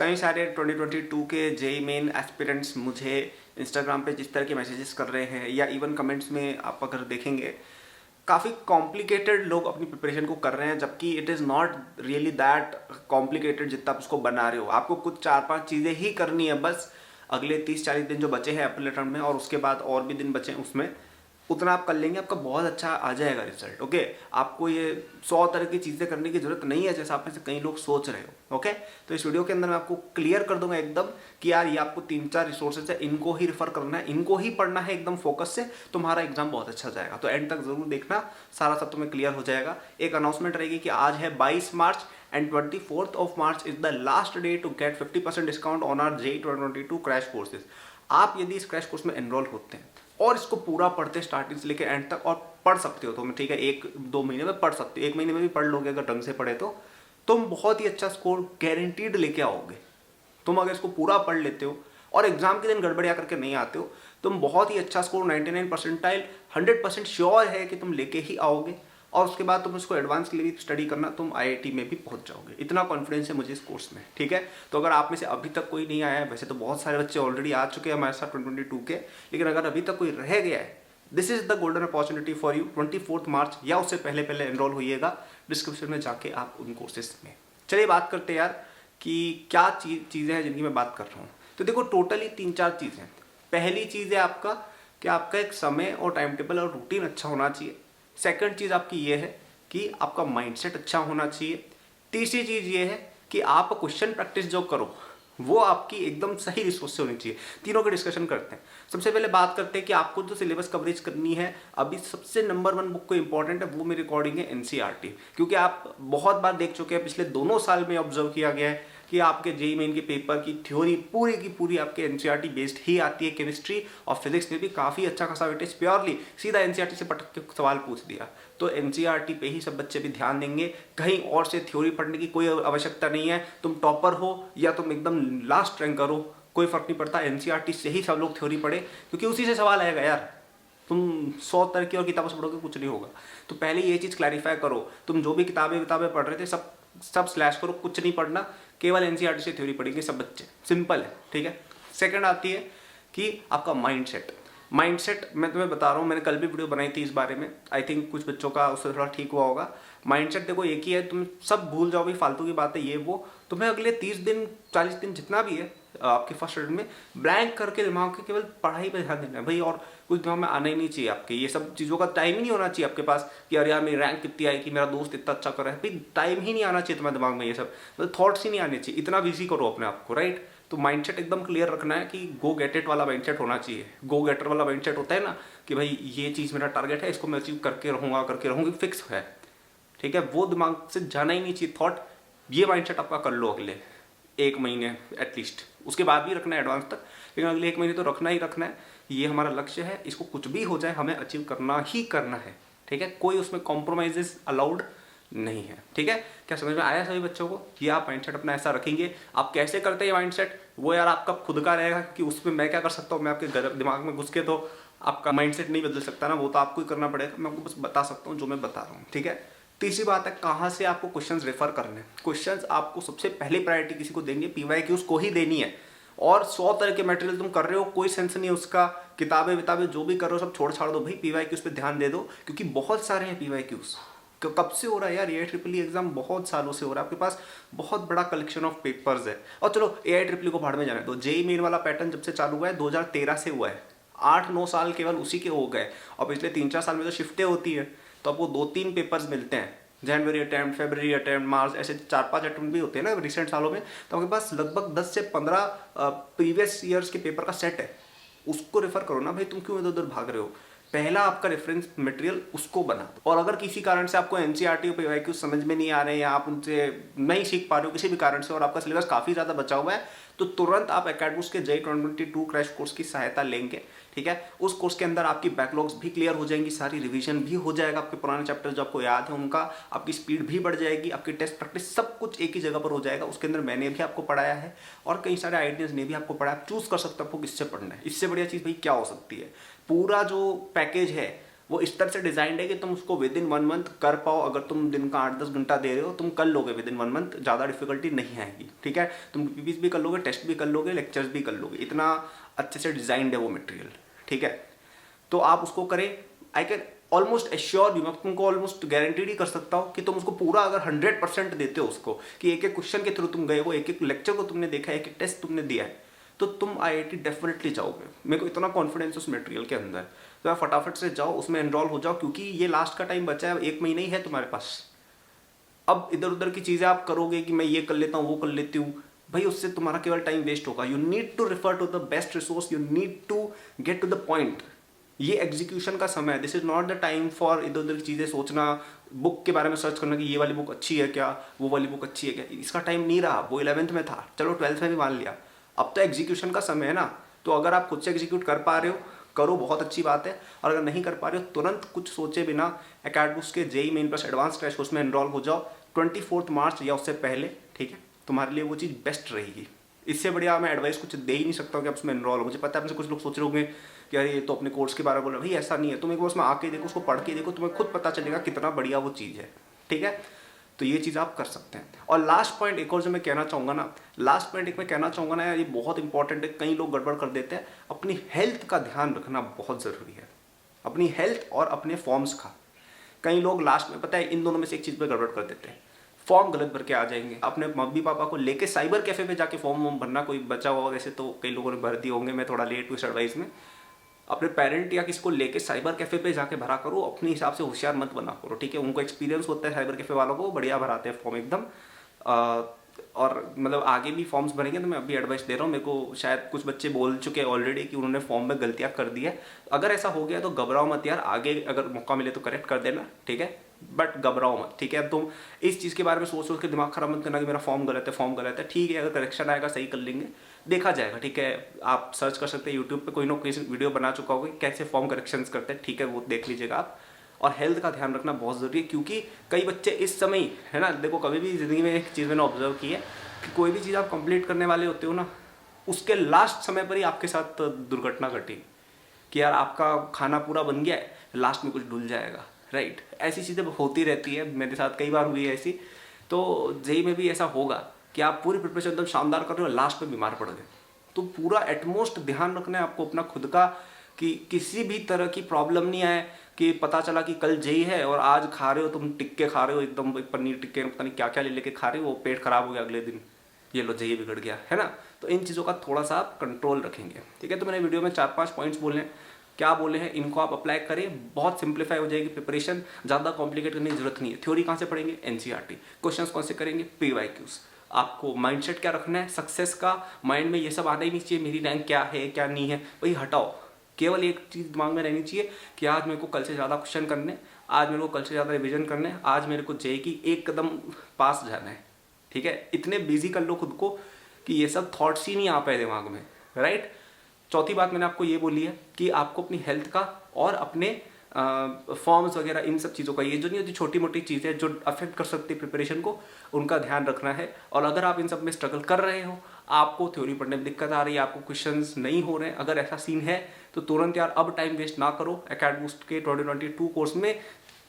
कई सारे 2022 के जेईई मेन एस्पिरेंट्स मुझे इंस्टाग्राम पे जिस तरह के मैसेजेस कर रहे हैं या इवन कमेंट्स में आप अगर देखेंगे काफ़ी कॉम्प्लिकेटेड लोग अपनी प्रिपरेशन को कर रहे हैं, जबकि it is not really that complicated जितना आप उसको बना रहे हो। आपको कुछ 4-5 चीज़ें ही करनी है बस। अगले 30-40 दिन जो बचे हैं एप्पल रिटर्न में और उसके बाद और भी दिन बचे हैं उसमें, उतना आप कर लेंगे, आपका बहुत अच्छा आ जाएगा रिजल्ट। ओके, आपको ये 100 तरह की चीज़ें करने की जरूरत नहीं है जैसा आप में से कई लोग सोच रहे हो। ओके, तो इस वीडियो के अंदर मैं आपको क्लियर कर दूंगा एकदम कि यार ये आपको 3-4 रिसोर्सेज है, इनको ही रिफर करना है, इनको ही पढ़ना है एकदम फोकस से, तुम्हारा एग्जाम बहुत अच्छा जाएगा। तो एंड तक जरूर देखना, सारा सब तुम्हें क्लियर हो जाएगा। एक अनाउंसमेंट रहेगी कि आज है 22 मार्च and 24th of March is the last day to get 50% discount on our JEE 2022 crash courses. आप यदि इस क्रैश कोर्स में एनरोल होते हैं और इसको पूरा पढ़ते स्टार्टिंग से लेकर एंड तक और पढ़ सकते हो तो मैं ठीक है 1-2 महीने में पढ़ सकते हो, 1 महीने में भी पढ़ लोगे अगर ढंग से पढ़े तो तुम बहुत ही अच्छा स्कोर गारंटीड लेके आओगे। तुम अगर इसको पूरा पढ़ लेते हो और एग्जाम के दिन गड़बड़िया करके नहीं आते हो, तुम बहुत ही अच्छा स्कोर 99 परसेंटाइल 100% श्योर है कि तुम लेके ही आओगे। और उसके बाद तुम उसको एडवांस के लिए भी स्टडी करना, तुम आईआईटी में भी पहुंच जाओगे। इतना कॉन्फिडेंस है मुझे इस कोर्स में, ठीक है। तो अगर आप में से अभी तक कोई नहीं आया है, वैसे तो बहुत सारे बच्चे ऑलरेडी आ चुके हैं हमारे साथ 2022 के, लेकिन अगर अभी तक कोई रह गया है, this is the golden opportunity for you. 24 मार्च या उससे पहले पहले एनरोल होइएगा, डिस्क्रिप्शन में जाके आप उन कोर्सेज में। चलिए बात करते हैं यार कि क्या चीज़ें हैं जिनकी मैं बात कर रहा हूँ। तो देखो टोटली 3-4 चीज़ें। पहली चीज़ है आपका कि आपका एक समय और टाइम टेबल और रूटीन अच्छा होना चाहिए। सेकंड चीज़ आपकी ये है कि आपका माइंडसेट अच्छा होना चाहिए। तीसरी चीज़ ये है कि आप क्वेश्चन प्रैक्टिस जो करो वो आपकी एकदम सही रिसोर्स से होनी चाहिए। तीनों के डिस्कशन करते हैं। सबसे पहले बात करते हैं कि आपको जो सिलेबस कवरेज करनी है, अभी सबसे नंबर 1 बुक को इंपॉर्टेंट है वो मेरे अकॉर्डिंग है एनसीईआरटी, क्योंकि आप बहुत बार देख चुके हैं, पिछले दोनों साल में ऑब्जर्व किया गया है कि आपके जेईई मेन के पेपर की थ्योरी पूरी की पूरी आपके एनसीईआरटी बेस्ड ही आती है। केमिस्ट्री और फिजिक्स में भी काफ़ी अच्छा खासा वेटेज प्योरली सीधा एनसीईआरटी से पटक के सवाल पूछ दिया। तो एनसीईआरटी पे ही सब बच्चे भी ध्यान देंगे, कहीं और से थ्योरी पढ़ने की कोई आवश्यकता नहीं है। तुम टॉपर हो या तुम एकदम लास्ट रैंकर हो, कोई फर्क नहीं पड़ता, एनसीईआरटी से ही सब लोग थ्योरी पढ़े, क्योंकि उसी से सवाल आएगा यार। तुम 100 तरह की और किताबों से पढ़ोगे कुछ नहीं होगा। तो पहले ये चीज़ क्लैरिफाई करो, तुम जो भी किताबें पढ़ रहे थे सब स्लैश करो, कुछ नहीं पढ़ना, केवल एनसीईआरटी से थ्योरी पढ़ेंगे सब बच्चे। सिंपल है, ठीक है। सेकंड आती है कि आपका माइंडसेट मैं तुम्हें बता रहा हूँ, मैंने कल भी वीडियो बनाई थी इस बारे में, आई थिंक कुछ बच्चों का उससे थोड़ा ठीक हुआ होगा। माइंडसेट देखो एक ही है, तुम सब भूल जाओ भाई, फालतू की बात है ये वो। तुम्हें अगले 30 दिन 40 दिन जितना भी है आपके फर्स्ट रीडिंग में ब्लैंक करके दिमाग के केवल पढ़ाई पर ध्यान देना है भाई, और कुछ दिमाग में आना ही नहीं चाहिए आपके। ये सब चीज़ों का टाइम ही नहीं होना चाहिए आपके पास कि अरे यार मेरी रैंक कितनी आई, कि मेरा दोस्त इतना अच्छा कर रहा है, भाई टाइम ही नहीं आना चाहिए तुम्हारे दिमाग में, ये सब मतलब थॉट्स ही नहीं आने चाहिए। इतना बिजी करो अपने आप को, राइट। तो माइंडसेट एकदम क्लियर रखना है कि गो गेट इट वाला माइंडसेट होना चाहिए। गो गेटर वाला माइंडसेट होता है ना कि भाई ये चीज़ मेरा टारगेट है, इसको मैं अचीव करके रहूँगी, फिक्स है, ठीक है। वो दिमाग से जाना ही नहीं चाहिए थॉट। ये माइंडसेट आपका कर लो अगले 1 महीने एटलीस्ट, उसके बाद भी रखना है एडवांस तक, लेकिन अगले 1 महीने तो रखना ही रखना है। ये हमारा लक्ष्य है, इसको कुछ भी हो जाए हमें अचीव करना ही करना है, ठीक है। कोई उसमें कॉम्प्रोमाइजेस अलाउड नहीं है, ठीक है। क्या समझ में आया सभी बच्चों को? ये आप माइंडसेट अपना ऐसा रखेंगे। आप कैसे करते हैं माइंडसेट वो यार आपका खुद का रहेगा, कि उसमें मैं क्या कर सकता हूँ, मैं आपके दिमाग में घुस के तो आपका माइंडसेट नहीं बदल सकता ना, वो तो आपको ही करना पड़ेगा। मैं आपको बस बता सकता हूँ जो मैं बता रहा हूँ, ठीक है। तीसरी बात है कहाँ से आपको क्वेश्चंस रेफर करने। क्वेश्चंस आपको सबसे पहले प्रायोरिटी किसी को देंगे, पीवाईक्यूज को ही देनी है। और 100 तरह के मटेरियल तुम कर रहे हो, कोई सेंस नहीं है उसका। किताबें जो भी कर रहे हो सब छोड़ छाड़ दो भाई, पीवाईक्यूज पे ध्यान दे दो, क्योंकि बहुत सारे हैं पीवाईक्यूज। कब से हो रहा है यार ये ट्रिपल एग्जाम, बहुत सालों से हो रहा है। आपके पास बहुत बड़ा कलेक्शन ऑफ पेपर्स है। और चलो AI ट्रिपल को भाड़ में जाने दो, जेईई मेन वाला पैटर्न जब से चालू हुआ है 2013 से हुआ है, 8-9 साल केवल उसी के हो गए। और पिछले 3-4 साल में तो शिफ्टें होती है, तो आपको 2-3 पेपर्स मिलते हैं, जनवरी अटैम्प्ट, फरवरी अटैम्प्ट, मार्च, ऐसे 4-5 अटैम्प्ट भी होते हैं ना रिसेंट सालों में। तो आपके पास लगभग 10 से 15 प्रीवियस ईयर्स के पेपर का सेट है, उसको रेफर करो ना भाई। तुम क्यों इधर उधर भाग रहे हो? पहला आपका रेफरेंस मटेरियल उसको बना दो। और अगर किसी कारण से आपको एनसीईआरटी और पीवाईक्यू समझ में नहीं आ रहे हैं या आप उनसे नहीं सीख पा रहे हो किसी भी कारण से, और आपका सिलेबस काफ़ी ज़्यादा बचा हुआ है, तो तुरंत आप एकेडमिक्स के जेईई 2022 क्रैश कोर्स की सहायता लेंगे, ठीक है। उस कोर्स के अंदर आपकी बैकलॉग्स भी क्लियर हो जाएंगी, सारी रिवीजन भी हो जाएगा, आपके पुराने चैप्टर जो आपको याद है उनका, आपकी स्पीड भी बढ़ जाएगी, आपकी टेस्ट प्रैक्टिस सब कुछ एक ही जगह पर हो जाएगा। उसके अंदर मैंने भी आपको पढ़ाया है और कई सारे आइडियाज ने भी आपको पढ़ाया। आप चूज कर सकते हो आपको किससे पढ़ना है। इससे बढ़िया चीज़ भाई क्या हो सकती है? पूरा जो पैकेज है वो इस तरह से डिजाइंड है कि तुम उसको विद इन 1 मंथ कर पाओ। अगर तुम दिन का 8-10 घंटा दे रहे हो तुम कर लोगे विद इन 1 मंथ, ज़्यादा डिफिकल्टी नहीं आएगी। ठीक है, तुम पीपीस भी कर लोगे, टेस्ट भी कर लोगे, लेक्चर्स भी कर लोगे, इतना अच्छे से डिजाइंड है वो मटेरियल। ठीक है, तो आप उसको करें। आई कैन ऑलमोस्ट एश्योर भी, मैं तुमको ऑलमोस्ट गारंटीड ही कर सकता हूँ कि तुम उसको पूरा अगर 100% देते हो उसको, कि एक एक क्वेश्चन के थ्रू तुम गए हो, एक एक लेक्चर को तुमने देखा है, एक एक टेस्ट तुमने दिया है, तो तुम IIT डेफिनेटली जाओगे। मेरे को इतना कॉन्फिडेंस उस मटेरियल के अंदर। तो आप फटाफट से जाओ, उसमें एनरोल हो जाओ, क्योंकि ये लास्ट का टाइम बचा है, 1 महीना ही है तुम्हारे पास। अब इधर उधर की चीज़ें आप करोगे कि मैं ये कर लेता हूँ, वो कर लेती हूँ, भाई उससे तुम्हारा केवल टाइम वेस्ट होगा। You need to refer to the best resource, you need to get to the point. ये एग्जीक्यूशन का समय है। This is not the time for इधर उधर की चीज़ें सोचना, बुक के बारे में सर्च करना कि ये वाली बुक अच्छी है क्या, वो वाली बुक अच्छी है क्या। इसका टाइम नहीं रहा। वो 11th में था, चलो 12th में भी मान लिया, अब तो एग्जीक्यूशन का समय है ना। तो अगर आप खुद से एग्जीक्यूट कर पा रहे हो, करो, बहुत अच्छी बात है। और अगर नहीं कर पा रहे हो, तुरंत कुछ सोचे बिना अकेडबुक्स के JEE main plus advance crash course में एनरोल हो जाओ 24 मार्च या उससे पहले। ठीक है, तुम्हारे लिए वो चीज़ बेस्ट रहेगी। इससे बढ़िया मैं एडवाइस कुछ दे ही नहीं सकता हूँ कि आप उसमें एनरोल हो। मुझे पता है आपसे कुछ लोग सोच रहे होंगे कि यार ये तो अपने कोर्स के बारे में बोल रहे हैं। भाई ऐसा नहीं है, तुम एक बार उसमें आके देखो, उसको पढ़ के देखो, तुम्हें खुद पता चलेगा कितना बढ़िया वो चीज़ है। ठीक है, तो ये चीज़ आप कर सकते हैं। और लास्ट पॉइंट एक और जो मैं कहना चाहूँगा ना, लास्ट पॉइंट एक मैं कहना चाहूँगा ना यार, ये बहुत इंपॉर्टेंट है। कई लोग गड़बड़ कर देते हैं। अपनी हेल्थ का ध्यान रखना बहुत ज़रूरी है, अपनी हेल्थ और अपने फॉर्म्स का। कई लोग लास्ट में, पता है, इन दोनों में से एक चीज़ पर गड़बड़ कर देते हैं। फॉर्म गलत भर के आ जाएंगे। अपने मम्मी पापा को लेके साइबर कैफे पे जाके फॉर्म भरना, कोई बचा हुआ वैसे तो कई लोगों ने भर दिए होंगे, मैं थोड़ा लेट हूँ इस एडवाइस में। अपने पेरेंट या किसी को लेके साइबर कैफे पे जाके भरा करो, अपने हिसाब से होशियार मत बना करो। ठीक है, उनको एक्सपीरियंस होता है साइबर कैफे वालों को, बढ़िया भराते हैं फॉर्म एकदम। और मतलब आगे भी फॉर्म्स भरेंगे तो मैं अभी एडवाइस दे रहा हूँ। मेरे को शायद कुछ बच्चे बोल चुके हैं ऑलरेडी कि उन्होंने फॉर्म में गलतियाँ कर दी है। अगर ऐसा हो गया तो घबराओ मत यार, आगे अगर मौका मिले तो करेक्ट कर देना। ठीक है, बट घबराओ मत। ठीक है, तुम इस चीज़ के बारे में सोच के दिमाग खराब मत करना कि मेरा फॉर्म गलत है, फॉर्म गलत है। ठीक है, अगर करेक्शन आएगा सही कर लेंगे, देखा जाएगा। ठीक है, आप सर्च कर सकते हैं यूट्यूब पे, कोई ना कोई वीडियो बना चुका होगा कैसे फॉर्म करेक्शंस करते हैं। ठीक है, वो देख लीजिएगा आप। और हेल्थ का ध्यान रखना बहुत ज़रूरी है, क्योंकि कई बच्चे इस समय, है ना, देखो कभी भी ज़िंदगी में एक चीज़ मैंने ऑब्जर्व की है कि कोई भी चीज़ आप कंप्लीट करने वाले होते हो ना, उसके लास्ट समय पर ही आपके साथ दुर्घटना घटी कि यार आपका खाना पूरा बन गया है, लास्ट में कुछ डुल जाएगा। राइट, ऐसी चीज़ें होती रहती है, मेरे साथ कई बार हुई है ऐसी। तो JEE में भी ऐसा होगा कि आप पूरी प्रिपरेशन एकदम शानदार कर रहे हो, लास्ट में बीमार पड़ गए। तो पूरा एटमोस्ट ध्यान रखना है आपको अपना खुद का, कि किसी भी तरह की प्रॉब्लम नहीं आए कि पता चला कि कल JEE है और आज खा रहे हो तुम टिक्के खा रहे हो, एकदम पनीर टिक्के पता नहीं क्या क्या ले लेके खा रहे हो, पेट खराब हो गया अगले दिन, ये लो JEE बिगड़ गया, है ना। तो इन चीज़ों का थोड़ा सा आप कंट्रोल रखेंगे। ठीक है, तो मैंने वीडियो में 4-5 पॉइंट्स बोले हैं, क्या बोले हैं, इनको आप अप्लाई करें, बहुत सिंप्लीफाई हो जाएगी प्रिपरेशन। ज़्यादा कॉम्प्लिकेट करने की जरूरत नहीं है। थ्योरी कहाँ से पढ़ेंगे, NCERT। क्वेश्चंस कौन से करेंगे, PYQs। आपको माइंडसेट क्या रखना है, सक्सेस का। माइंड में ये सब आना ही नहीं चाहिए, मेरी रैंक क्या है क्या नहीं है, वही हटाओ। केवल एक चीज़ दिमाग में रहनी चाहिए कि आज मेरे को कल से ज़्यादा क्वेश्चन करने, आज मेरे को कल से ज़्यादा रिविजन करने, आज मेरे को JEE की एक कदम पास जाना है। ठीक है, इतने बिजी कर लो खुद को कि ये सब थॉट्स ही नहीं आ पाए दिमाग में। राइट, चौथी बात मैंने आपको ये बोली है कि आपको अपनी हेल्थ का और अपने फॉर्म्स वगैरह, इन सब चीज़ों का, ये जो नहीं होती छोटी मोटी चीज़ें जो अफेक्ट कर सकती है प्रिपरेशन को, उनका ध्यान रखना है। और अगर आप इन सब में स्ट्रगल कर रहे हो, आपको थ्योरी पढ़ने में दिक्कत आ रही है, आपको क्वेश्चंस नहीं हो रहे हैं, अगर ऐसा सीन है तो तुरंत यार अब टाइम वेस्ट ना करो। अकेडबूस्ट के 2022 कोर्स में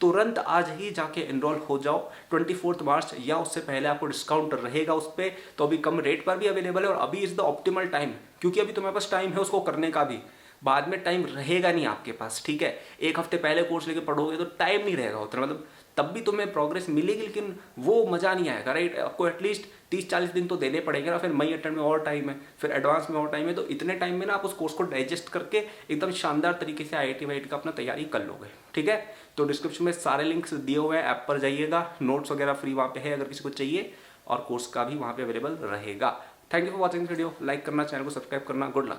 तुरंत आज ही जाके एनरोल हो जाओ 24 मार्च या उससे पहले। आपको डिस्काउंट रहेगा उस पर, तो अभी कम रेट पर भी अवेलेबल है और अभी इज़ द ऑप्टिमल टाइम, क्योंकि अभी तुम्हारे पास टाइम है उसको करने का भी, बाद में टाइम रहेगा नहीं आपके पास। ठीक है, एक हफ्ते पहले कोर्स लेके पढ़ोगे तो टाइम नहीं रहेगा उतना, मतलब तब भी तुम्हें प्रोग्रेस मिलेगी लेकिन वो मज़ा नहीं आएगा। राइट, आपको एटलीस्ट 30-40 दिन तो देने पड़ेंगे ना, फिर मई अटेम्प्ट में और टाइम है, फिर एडवांस में और टाइम है। तो इतने टाइम में ना आप उस कोर्स को डाइजेस्ट करके एकदम शानदार तरीके से IIT वाइट का अपना तैयारी कर लोगे। ठीक है, तो डिस्क्रिप्शन में सारे लिंक्स दिए हुए हैं, ऐप पर जाइएगा, नोट्स वगैरह फ्री वहाँ पे है अगर किसी को चाहिए, और कोर्स का भी वहाँ पे अवेलेबल रहेगा। Thank you for watching video, like करना, चैनल को सब्सक्राइब करना, गुड लक।